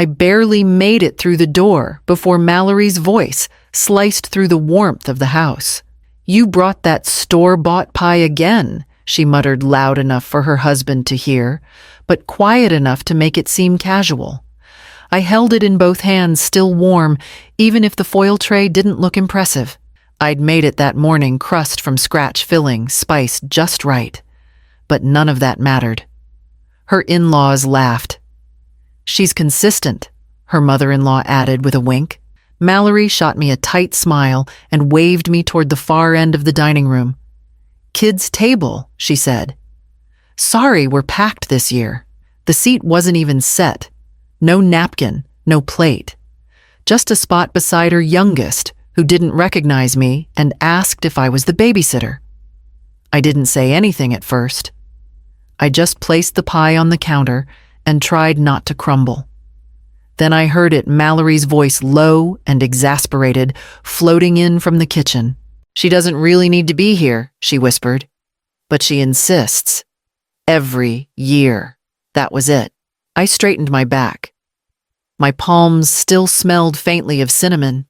I barely made it through the door before Mallory's voice sliced through the warmth of the house. "You brought that store-bought pie again," she muttered loud enough for her husband to hear, but quiet enough to make it seem casual. I held it in both hands, still warm, even if the foil tray didn't look impressive. I'd made it that morning, crust from scratch, filling, spice just right. But none of that mattered. Her in-laws laughed. "She's consistent," her mother-in-law added with a wink. Mallory shot me a tight smile and waved me toward the far end of the dining room. "Kids' table," she said. "Sorry, we're packed this year." The seat wasn't even set. No napkin, no plate. Just a spot beside her youngest, who didn't recognize me and asked if I was the babysitter. I didn't say anything at first. I just placed the pie on the counter and tried not to crumble. Then I heard it, Mallory's voice, low and exasperated, floating in from the kitchen. "She doesn't really need to be here," she whispered. "But she insists. Every year." That was it. I straightened my back. My palms still smelled faintly of cinnamon.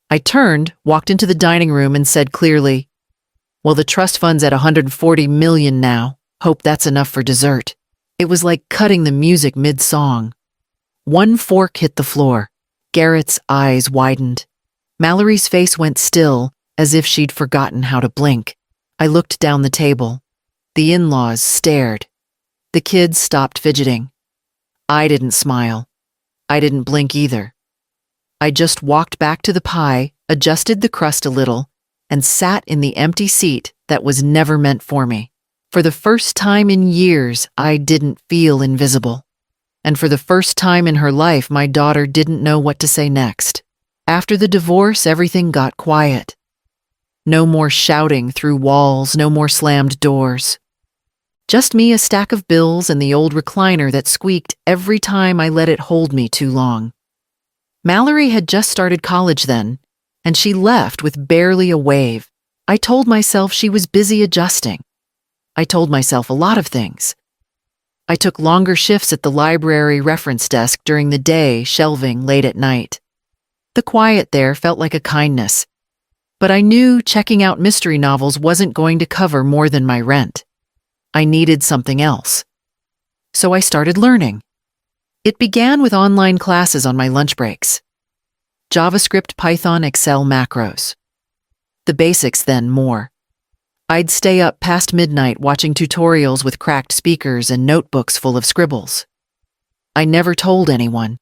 I turned, walked into the dining room and said clearly, "Well, the trust fund's at $140 million now. Hope that's enough for dessert." It was like cutting the music mid-song. One fork hit the floor. Garrett's eyes widened. Mallory's face went still, as if she'd forgotten how to blink. I looked down the table. The in-laws stared. The kids stopped fidgeting. I didn't smile. I didn't blink either. I just walked back to the pie, adjusted the crust a little, and sat in the empty seat that was never meant for me. For the first time in years, I didn't feel invisible. And for the first time in her life, my daughter didn't know what to say next. After the divorce, everything got quiet. No more shouting through walls, no more slammed doors. Just me, a stack of bills, and the old recliner that squeaked every time I let it hold me too long. Mallory had just started college then, and she left with barely a wave. I told myself she was busy adjusting. I told myself a lot of things. I took longer shifts at the library reference desk during the day, shelving late at night. The quiet there felt like a kindness. But I knew checking out mystery novels wasn't going to cover more than my rent. I needed something else. So I started learning. It began with online classes on my lunch breaks. JavaScript, Python, Excel, macros. The basics, then more. I'd stay up past midnight watching tutorials with cracked speakers and notebooks full of scribbles. I never told anyone.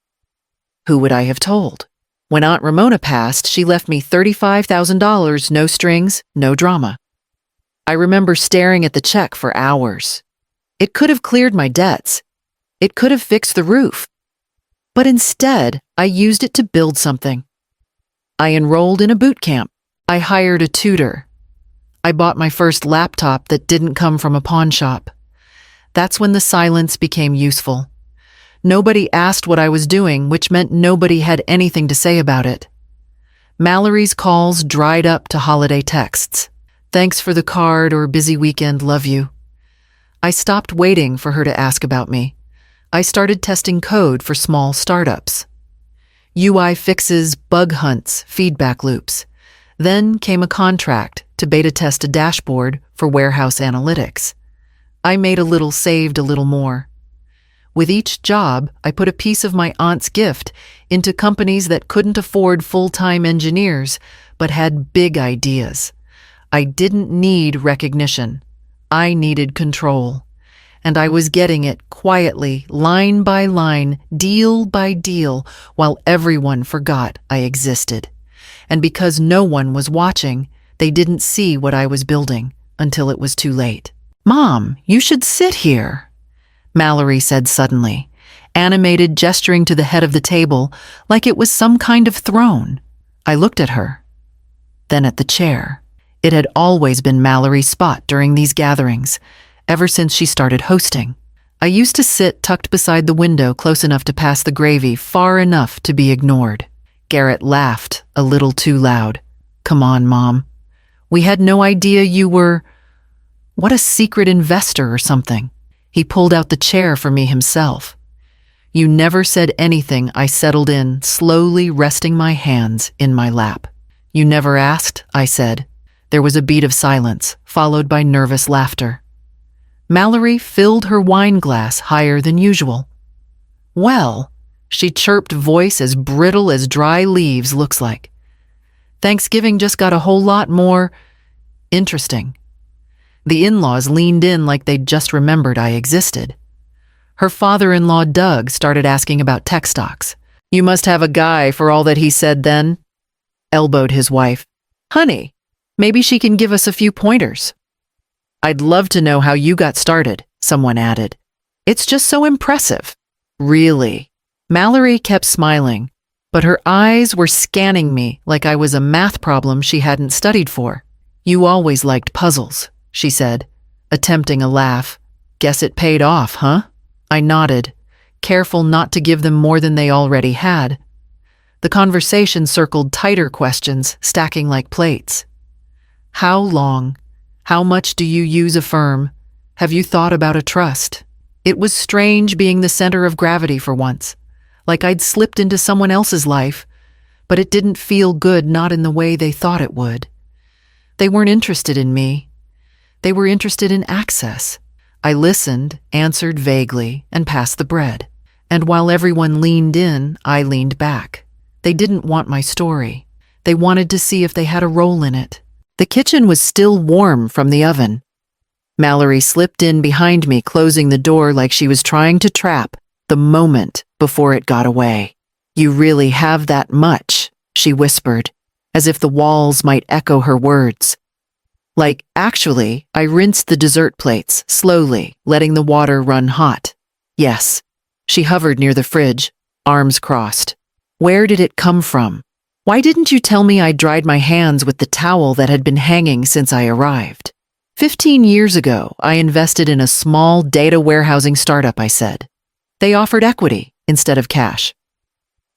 Who would I have told? When Aunt Ramona passed, she left me $35,000, no strings, no drama. I remember staring at the check for hours. It could have cleared my debts. It could have fixed the roof. But instead, I used it to build something. I enrolled in a boot camp. I hired a tutor. I bought my first laptop that didn't come from a pawn shop. That's when the silence became useful. Nobody asked what I was doing, which meant nobody had anything to say about it. Mallory's calls dried up to holiday texts. "Thanks for the card," or "busy weekend, love you." I stopped waiting for her to ask about me. I started testing code for small startups. UI fixes, bug hunts, feedback loops. Then came a contract to beta test a dashboard for warehouse analytics. I made a little, saved a little more. With each job, I put a piece of my aunt's gift into companies that couldn't afford full-time engineers, but had big ideas. I didn't need recognition. I needed control. And I was getting it quietly, line by line, deal by deal, while everyone forgot I existed. And because no one was watching, they didn't see what I was building until it was too late. "Mom, you should sit here," Mallory said suddenly, animated, gesturing to the head of the table like it was some kind of throne. I looked at her, then at the chair. It had always been Mallory's spot during these gatherings, ever since she started hosting. I used to sit tucked beside the window, close enough to pass the gravy, far enough to be ignored. Garrett laughed, a little too loud. "Come on, Mom. We had no idea you were, what, a secret investor or something." He pulled out the chair for me himself. You never said anything. I settled in, slowly resting my hands in my lap. You never asked, I said. There was a beat of silence, followed by nervous laughter. Mallory filled her wine glass higher than usual. Well, she chirped, voice as brittle as dry leaves looks like. Thanksgiving just got a whole lot more interesting. The in-laws leaned in like they'd just remembered I existed. Her father-in-law, Doug, started asking about tech stocks. You must have a guy for all that he said then, elbowed his wife. Honey, maybe she can give us a few pointers. I'd love to know how you got started, someone added. It's just so impressive. Really? Mallory kept smiling, but her eyes were scanning me like I was a math problem she hadn't studied for. You always liked puzzles, she said, attempting a laugh. Guess it paid off, huh? I nodded, careful not to give them more than they already had. The conversation circled tighter questions, stacking like plates. How long? How much do you use a firm? Have you thought about a trust? It was strange being the center of gravity for once, like I'd slipped into someone else's life, but it didn't feel good, not in the way they thought it would. They weren't interested in me. They were interested in access. I listened, answered vaguely, and passed the bread. And while everyone leaned in, I leaned back. They didn't want my story. They wanted to see if they had a role in it. The kitchen was still warm from the oven. Mallory slipped in behind me, closing the door like she was trying to trap the moment before it got away. You really have that much, she whispered, as if the walls might echo her words. Like, actually, I rinsed the dessert plates, slowly, letting the water run hot. Yes. She hovered near the fridge, arms crossed. Where did it come from? Why didn't you tell me I dried my hands with the towel that had been hanging since I arrived? 15 years ago, I invested in a small data warehousing startup, I said. They offered equity instead of cash.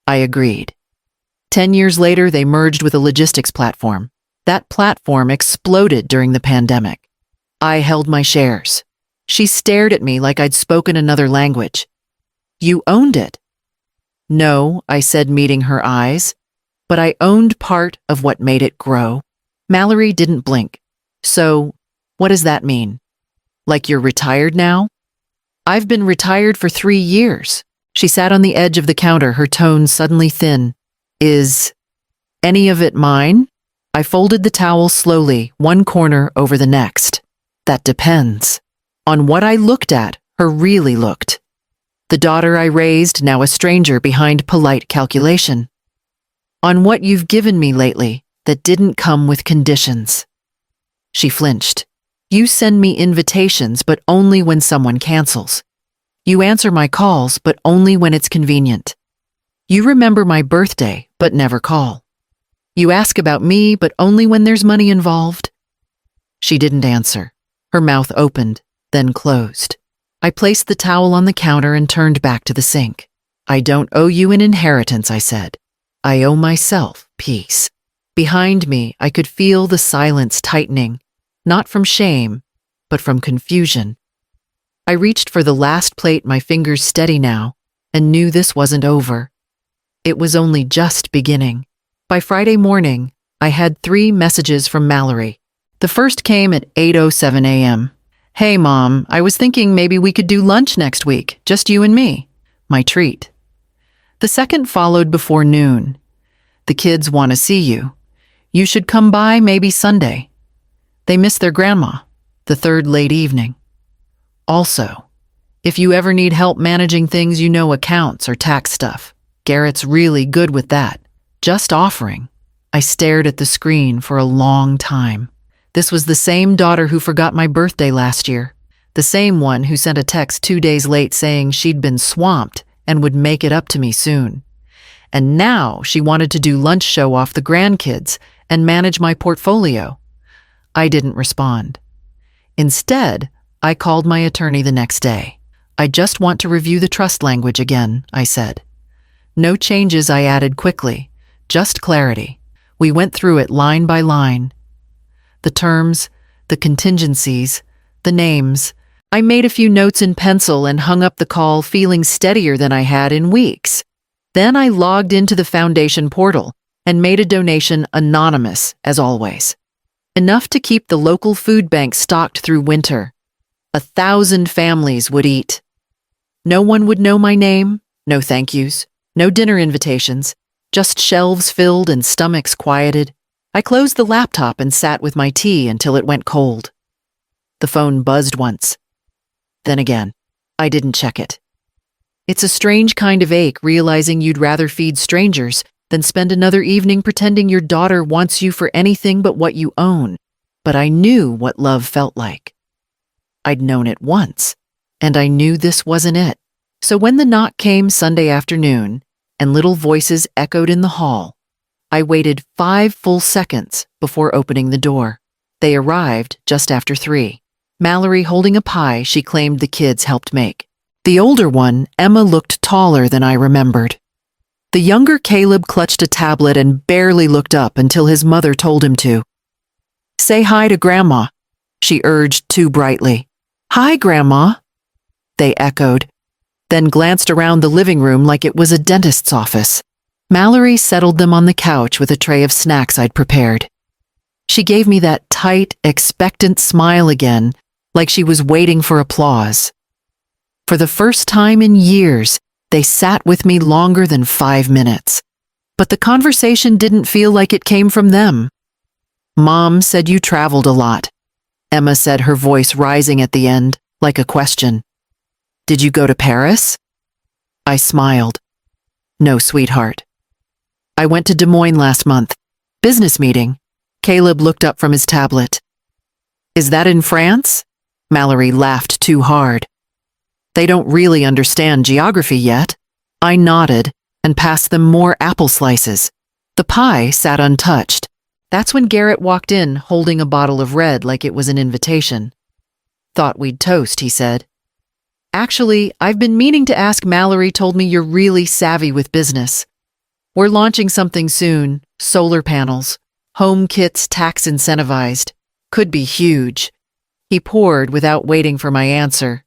I agreed. 10 years later, they merged with a logistics platform. That platform exploded during the pandemic. I held my shares. She stared at me like I'd spoken another language. You owned it. No, I said, meeting her eyes, but I owned part of what made it grow. Mallory didn't blink. So, what does that mean? Like you're retired now? I've been retired for 3 years. She sat on the edge of the counter, her tone suddenly thin. Is any of it mine? I folded the towel slowly, one corner over the next. That depends. On what I looked at, her really looked. The daughter I raised, now a stranger behind polite calculation. On what you've given me lately that didn't come with conditions. She flinched. You send me invitations, but only when someone cancels. You answer my calls, but only when it's convenient. You remember my birthday, but never call. You ask about me, but only when there's money involved. She didn't answer. Her mouth opened, then closed. I placed the towel on the counter and turned back to the sink. I don't owe you an inheritance, I said. I owe myself peace. Behind me, I could feel the silence tightening, not from shame, but from confusion. I reached for the last plate, my fingers steady now, and knew this wasn't over. It was only just beginning. By Friday morning, I had 3 messages from Mallory. The first came at 8:07 a.m. Hey, Mom, I was thinking maybe we could do lunch next week, just you and me. My treat. The second followed before noon. The kids want to see you. You should come by maybe Sunday. They miss their grandma. The third, late evening. Also, if you ever need help managing things, you know, accounts or tax stuff. Garrett's really good with that. Just offering. I stared at the screen for a long time. This was the same daughter who forgot my birthday last year. The same one who sent a text 2 days late saying she'd been swamped and would make it up to me soon. And now she wanted to do lunch show off the grandkids and manage my portfolio. I didn't respond. Instead, I called my attorney the next day. I just want to review the trust language again, I said. No changes, I added quickly. Just clarity. We went through it line by line. The terms, the contingencies, the names, I made a few notes in pencil and hung up the call feeling steadier than I had in weeks. Then I logged into the foundation portal and made a donation anonymous, as always. Enough to keep the local food bank stocked through winter. 1,000 families would eat. No one would know my name, no thank yous, no dinner invitations, just shelves filled and stomachs quieted. I closed the laptop and sat with my tea until it went cold. The phone buzzed once. Then again, I didn't check it. It's a strange kind of ache realizing you'd rather feed strangers than spend another evening pretending your daughter wants you for anything but what you own. But I knew what love felt like. I'd known it once, and I knew this wasn't it. So when the knock came Sunday afternoon and little voices echoed in the hall, I waited 5 full seconds before opening the door. They arrived just after 3. Mallory holding a pie she claimed the kids helped make. The older one, Emma, looked taller than I remembered. The younger Caleb clutched a tablet and barely looked up until his mother told him to. "Say hi to Grandma," she urged too brightly. "Hi, Grandma," they echoed, then glanced around the living room like it was a dentist's office. Mallory settled them on the couch with a tray of snacks I'd prepared. She gave me that tight, expectant smile again, like she was waiting for applause. For the first time in years, they sat with me longer than 5 minutes. But the conversation didn't feel like it came from them. "Mom said you traveled a lot," Emma said, her voice rising at the end, like a question. "Did you go to Paris?" I smiled. "No, sweetheart. I went to Des Moines last month. Business meeting." Caleb looked up from his tablet. "Is that in France?" Mallory laughed too hard. "They don't really understand geography yet." I nodded and passed them more apple slices. The pie sat untouched. That's when Garrett walked in, holding a bottle of red like it was an invitation. "Thought we'd toast," he said. "Actually, I've been meaning to ask. Mallory told me you're really savvy with business. We're launching something soon, solar panels, home kits tax incentivized. Could be huge." He poured without waiting for my answer.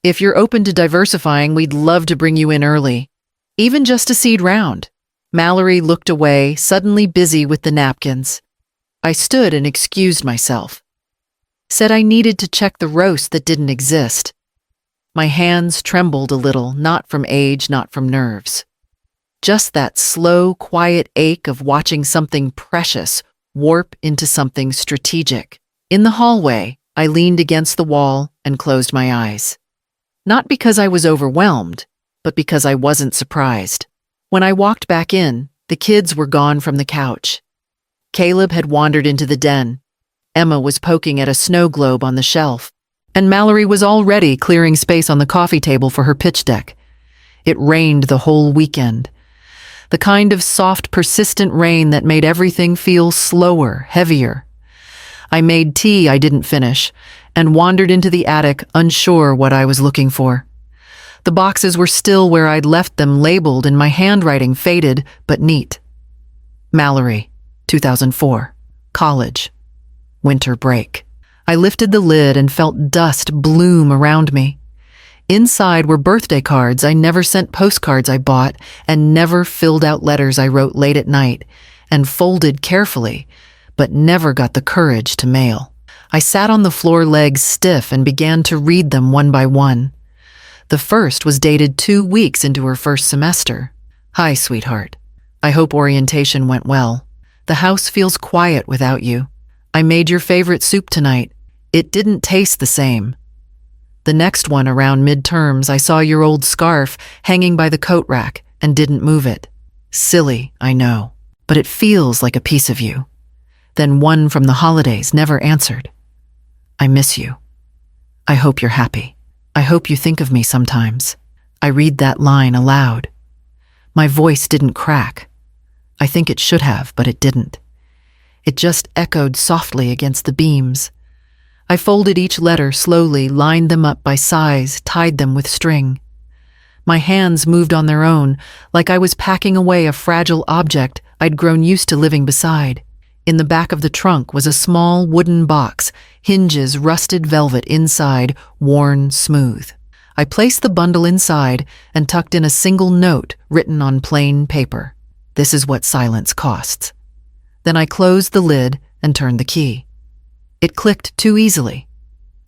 "If you're open to diversifying, we'd love to bring you in early. Even just a seed round." Mallory looked away, suddenly busy with the napkins. I stood and excused myself. Said I needed to check the roast that didn't exist. My hands trembled a little, not from age, not from nerves. Just that slow, quiet ache of watching something precious warp into something strategic. In the hallway, I leaned against the wall and closed my eyes. Not because I was overwhelmed, but because I wasn't surprised. When I walked back in, the kids were gone from the couch. Caleb had wandered into the den. Emma was poking at a snow globe on the shelf, and Mallory was already clearing space on the coffee table for her pitch deck. It rained the whole weekend. The kind of soft, persistent rain that made everything feel slower, heavier. I made tea I didn't finish and wandered into the attic, unsure what I was looking for. The boxes were still where I'd left them, labeled, and my handwriting faded but neat. Mallory, 2004. College. Winter break. I lifted the lid and felt dust bloom around me. Inside were birthday cards I never sent, postcards I bought, and never filled out letters I wrote late at night and folded carefully, but never got the courage to mail. I sat on the floor, legs stiff, and began to read them one by one. The first was dated 2 weeks into her first semester. "Hi, sweetheart. I hope orientation went well. The house feels quiet without you. I made your favorite soup tonight. It didn't taste the same." The next one, around midterms, I saw your old scarf hanging by the coat rack and didn't move it. Silly, I know, but it feels like a piece of you. Then one from the holidays, never answered. "I miss you. I hope you're happy. I hope you think of me sometimes." I read that line aloud. My voice didn't crack. I think it should have, but it didn't. It just echoed softly against the beams. I folded each letter slowly, lined them up by size, tied them with string. My hands moved on their own, like I was packing away a fragile object I'd grown used to living beside. In the back of the trunk was a small wooden box, hinges rusted velvet inside, worn smooth. I placed the bundle inside and tucked in a single note written on plain paper. This is what silence costs. Then I closed the lid and turned the key. It clicked too easily,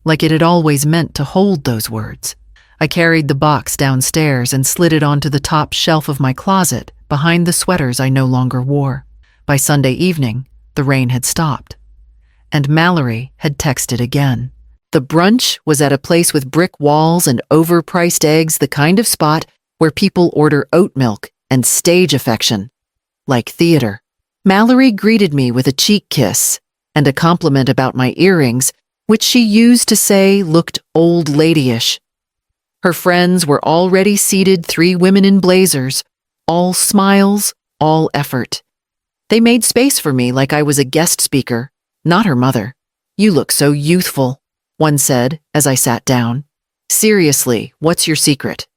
like it had always meant to hold those words. I carried the box downstairs and slid it onto the top shelf of my closet behind the sweaters I no longer wore. By Sunday evening, the rain had stopped, and Mallory had texted again. The brunch was at a place with brick walls and overpriced eggs, the kind of spot where people order oat milk and stage affection, like theater. Mallory greeted me with a cheek kiss and a compliment about my earrings, which she used to say looked old ladyish. Her friends were already seated, 3 women in blazers, all smiles, all effort. They made space for me like I was a guest speaker, not her mother. "You look so youthful," one said as I sat down. "Seriously, what's your secret?"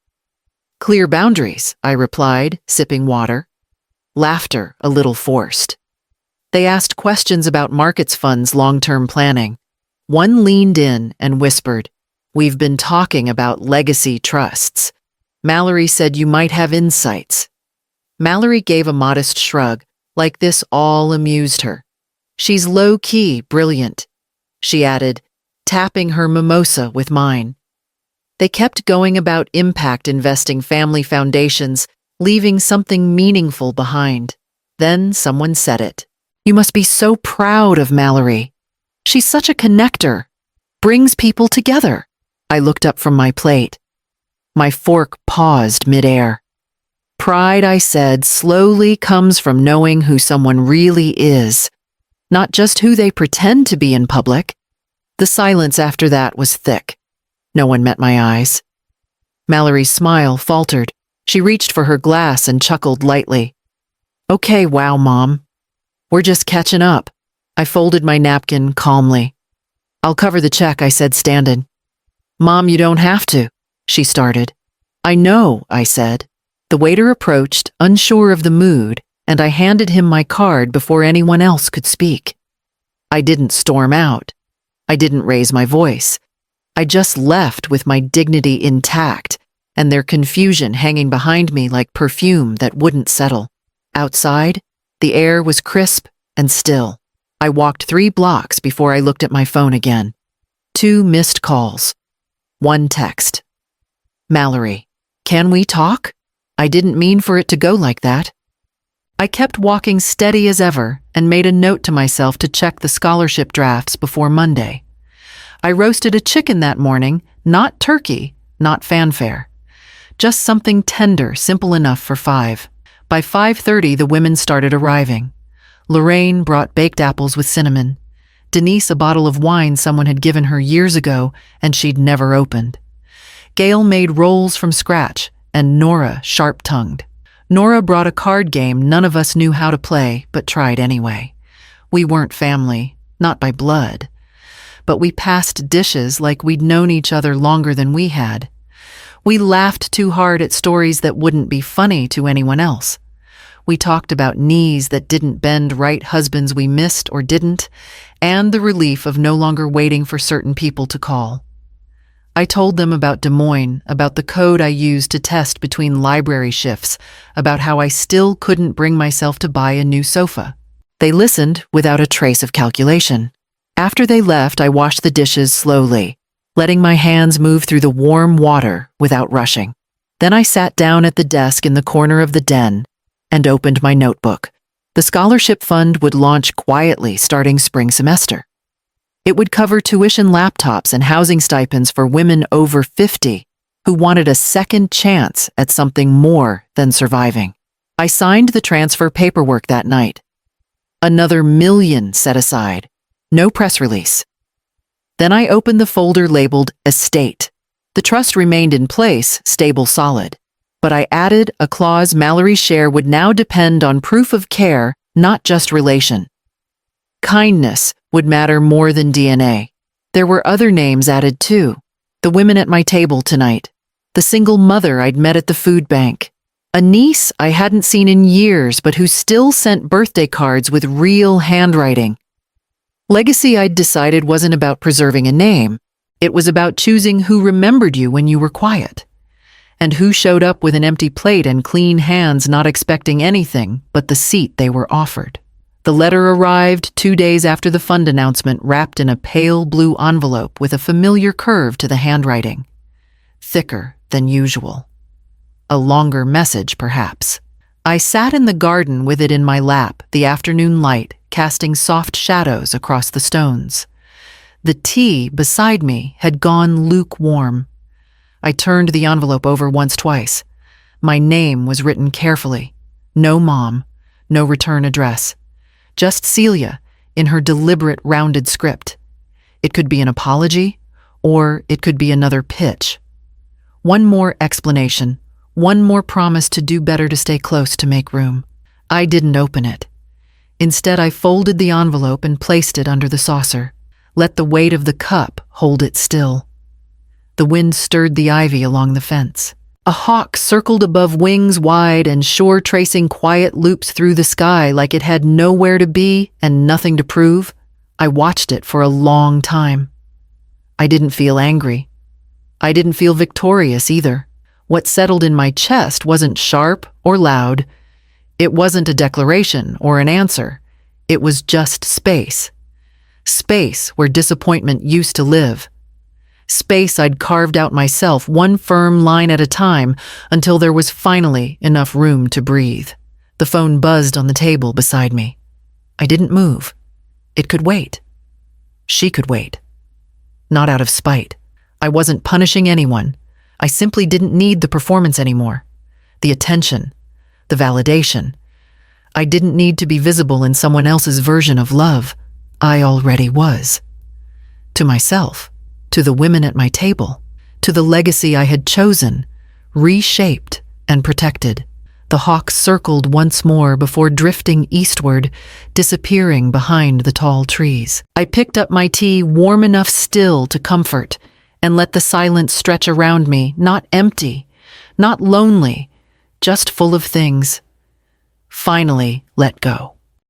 "Clear boundaries," I replied, sipping water. Laughter a little forced. They asked questions about markets funds, long-term planning. One leaned in and whispered, "We've been talking about legacy trusts. Mallory said you might have insights." Mallory gave a modest shrug, like this all amused her. "She's low-key brilliant," she added, tapping her mimosa with mine. They kept going about impact investing, family foundations, leaving something meaningful behind. Then someone said it. "You must be so proud of Mallory. She's such a connector, brings people together." I looked up from my plate. My fork paused midair. "Pride," I said, "slowly comes from knowing who someone really is, not just who they pretend to be in public." The silence after that was thick. No one met my eyes. Mallory's smile faltered. She reached for her glass and chuckled lightly. "Okay, wow, Mom. We're just catching up." I folded my napkin calmly. "I'll cover the check," I said, standing. "Mom, you don't have to," she started. "I know," I said. The waiter approached, unsure of the mood, and I handed him my card before anyone else could speak. I didn't storm out. I didn't raise my voice. I just left with my dignity intact and their confusion hanging behind me like perfume that wouldn't settle. Outside, the air was crisp and still. I walked 3 blocks before I looked at my phone again. 2 missed calls. 1 text. "Mallory, can we talk? I didn't mean for it to go like that." I kept walking steady as ever and made a note to myself to check the scholarship drafts before Monday. I roasted a chicken that morning, not turkey, not fanfare. Just something tender, simple enough for 5. By 5:30, the women started arriving. Lorraine brought baked apples with cinnamon. Denise a bottle of wine someone had given her years ago and she'd never opened. Gail made rolls from scratch, and Nora sharp-tongued. Nora brought a card game none of us knew how to play, but tried anyway. We weren't family, not by blood. But we passed dishes like we'd known each other longer than we had. We laughed too hard at stories that wouldn't be funny to anyone else. We talked about knees that didn't bend right, husbands we missed or didn't, and the relief of no longer waiting for certain people to call. I told them about Des Moines, about the code I used to test between library shifts, about how I still couldn't bring myself to buy a new sofa. They listened without a trace of calculation. After they left, I washed the dishes slowly, letting my hands move through the warm water without rushing. Then I sat down at the desk in the corner of the den and opened my notebook. The scholarship fund would launch quietly starting spring semester. It would cover tuition, laptops, and housing stipends for women over 50 who wanted a second chance at something more than surviving. I signed the transfer paperwork that night. Another $1 million set aside. No press release. Then I opened the folder labeled Estate. The trust remained in place, stable, solid. But I added a clause Mallory's share would now depend on proof of care, not just relation. Kindness would matter more than DNA. There were other names added too. The women at my table tonight. The single mother I'd met at the food bank. A niece I hadn't seen in years but who still sent birthday cards with real handwriting. Legacy, I'd decided, wasn't about preserving a name. It was about choosing who remembered you when you were quiet, and who showed up with an empty plate and clean hands, not expecting anything but the seat they were offered. The letter arrived 2 days after the fund announcement, wrapped in a pale blue envelope with a familiar curve to the handwriting. Thicker than usual. A longer message, perhaps. I sat in the garden with it in my lap, the afternoon light casting soft shadows across the stones. The tea beside me had gone lukewarm. I turned the envelope over twice. My name was written carefully. No mom, no return address. Just Celia, in her deliberate, rounded script. It could be an apology, or it could be another pitch. One more explanation, one more promise to do better, to stay close, to make room. I didn't open it. Instead, I folded the envelope and placed it under the saucer. Let the weight of the cup hold it still. The wind stirred the ivy along the fence. A hawk circled above, wings wide and sure, tracing quiet loops through the sky like it had nowhere to be and nothing to prove. I watched it for a long time. I didn't feel angry. I didn't feel victorious either. What settled in my chest wasn't sharp or loud. It wasn't a declaration or an answer. It was just space. Space where disappointment used to live. Space I'd carved out myself, one firm line at a time, until there was finally enough room to breathe. The phone buzzed on the table beside me. I didn't move. It could wait. She could wait. Not out of spite. I wasn't punishing anyone. I simply didn't need the performance anymore. The attention. The validation. I didn't need to be visible in someone else's version of love. I already was. To myself. To the women at my table, to the legacy I had chosen, reshaped and protected. The hawk circled once more before drifting eastward, disappearing behind the tall trees. I picked up my tea, warm enough still to comfort, and let the silence stretch around me, not empty, not lonely, just full of things. Finally let go.